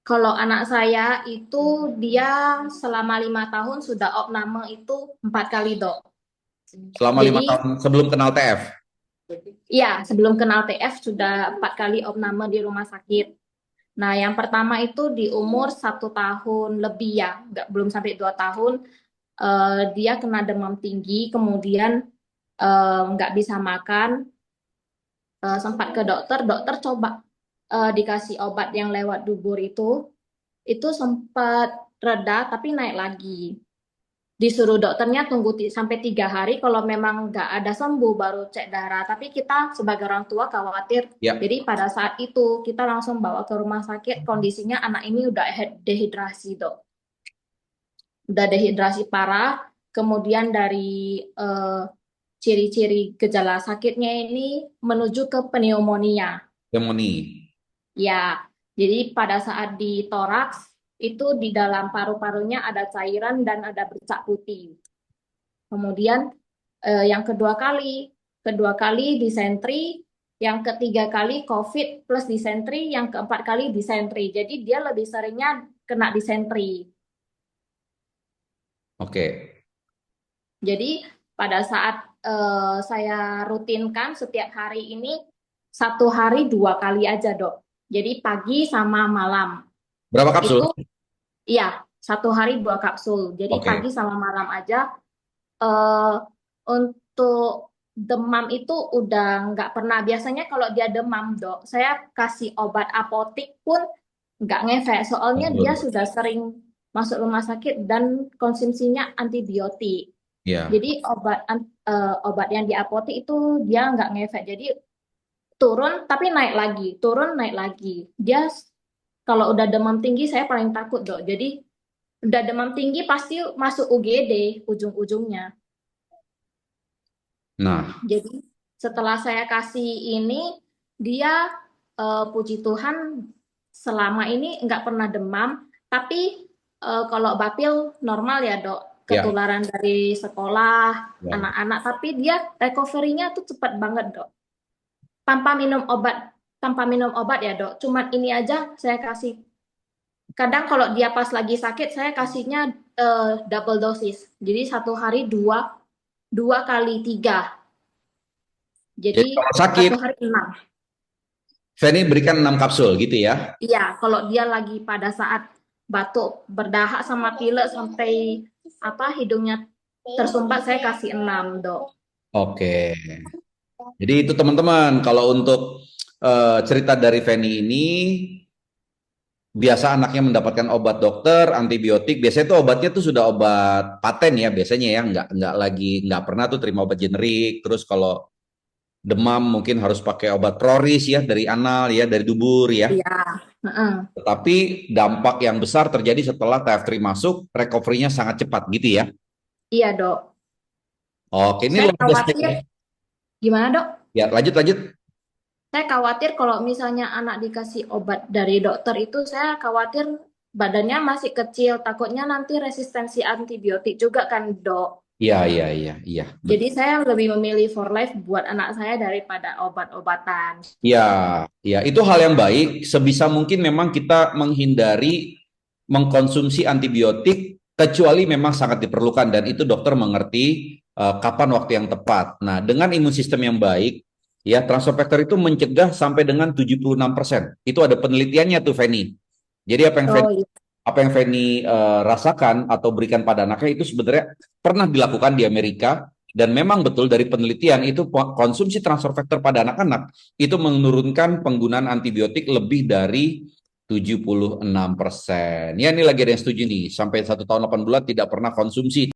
Kalau anak saya itu dia selama 5 tahun sudah opname itu 4 kali, Dok. Selama lima Jadi tahun sebelum kenal TF. ya sebelum kenal TF sudah 4 kali opname di rumah sakit. Nah, yang pertama itu di umur 1 tahun lebih ya, belum sampai 2 tahun. Dia kena demam tinggi, kemudian nggak bisa makan. Sempat ke dokter, dokter coba dikasih obat yang lewat dubur itu sempat reda tapi naik lagi. Disuruh dokternya tunggu sampai 3 hari, kalau memang nggak ada sembuh baru cek darah. Tapi kita sebagai orang tua khawatir, Ya, jadi pada saat itu kita langsung bawa ke rumah sakit, kondisinya anak ini udah dehidrasi, Dok. Udah dehidrasi parah, kemudian dari ciri-ciri gejala sakitnya ini menuju ke pneumonia. pneumonia. Ya, jadi pada saat di toraks itu di dalam paru-parunya ada cairan dan ada bercak putih. Kemudian yang kedua kali disentri, yang ketiga kali COVID plus disentri, yang keempat kali disentri. Jadi dia lebih seringnya kena disentri. Oke. Jadi pada saat saya rutinkan setiap hari ini 1 hari 2 kali aja, Dok. Jadi pagi sama malam. Berapa kapsul? Itu iya, 1 hari 2 kapsul. Jadi Oke. pagi sama malam aja. eh untuk demam itu udah nggak pernah. Biasanya kalau dia demam, Dok, saya kasih obat apotik pun nggak ngefek. Soalnya dia Betul. sudah sering masuk rumah sakit dan konsumsinya antibiotik. Ya. Jadi obat yang di apotik itu dia nggak ngefek. Jadi turun tapi naik lagi, turun naik lagi. Dia kalau udah demam tinggi saya paling takut, Dok. Jadi udah demam tinggi pasti masuk UGD ujung-ujungnya. Nah, Jadi setelah saya kasih ini, dia puji Tuhan selama ini nggak pernah demam. Tapi kalau Bapil normal ya, Dok, ya, ketularan dari sekolah ya. anak-anak. Tapi dia recovery-nya tuh cepat banget, Dok. Tanpa minum obat, tanpa minum obat ya, Dok. Cuman ini aja saya kasih. Kadang kalau dia pas lagi sakit, saya kasihnya double dosis. Jadi 1 hari dua kali tiga. Jadi Jadi kalau sakit, 1 hari 6. Feni berikan 6 kapsul gitu ya. Iya, kalau dia lagi pada saat batuk, berdahak sama pilek sampai apa hidungnya tersumbat, saya kasih 6, Dok. Oke. Jadi itu teman-teman, kalau untuk cerita dari Feni ini, biasa anaknya mendapatkan obat dokter, antibiotik, biasanya tuh obatnya tuh sudah obat paten ya, biasanya ya, nggak lagi, nggak pernah tuh terima obat generik. Terus kalau demam mungkin harus pakai obat proris ya, dari anal ya, dari dubur ya. Iya, heeh. Tetapi dampak yang besar terjadi setelah TF3 masuk, recovery-nya sangat cepat gitu ya. Iya, Dok. Oke, ini Saya luar biasa khawatir, ya. gimana, Dok? Ya, lanjut lanjut. Saya khawatir kalau misalnya anak dikasih obat dari dokter itu, saya khawatir badannya masih kecil, takutnya nanti resistensi antibiotik juga kan, Dok. Iya, iya, iya, iya, Jadi betul. saya lebih memilih for life buat anak saya daripada obat-obatan. Ya, ya, itu hal yang baik. Sebisa mungkin memang kita menghindari mengkonsumsi antibiotik kecuali memang sangat diperlukan dan itu dokter mengerti kapan waktu yang tepat. Nah, dengan imun sistem yang baik, ya transfer factor itu mencegah sampai dengan 76%. Itu ada penelitiannya tuh, Feni. Jadi Oh iya. apa yang Feni rasakan atau berikan pada anaknya itu sebenarnya pernah dilakukan di Amerika dan memang betul dari penelitian itu konsumsi transfer factor pada anak-anak itu menurunkan penggunaan antibiotik lebih dari 76%. Ya, ini lagi ada yang setuju nih, sampai 1 tahun 8 bulan tidak pernah konsumsi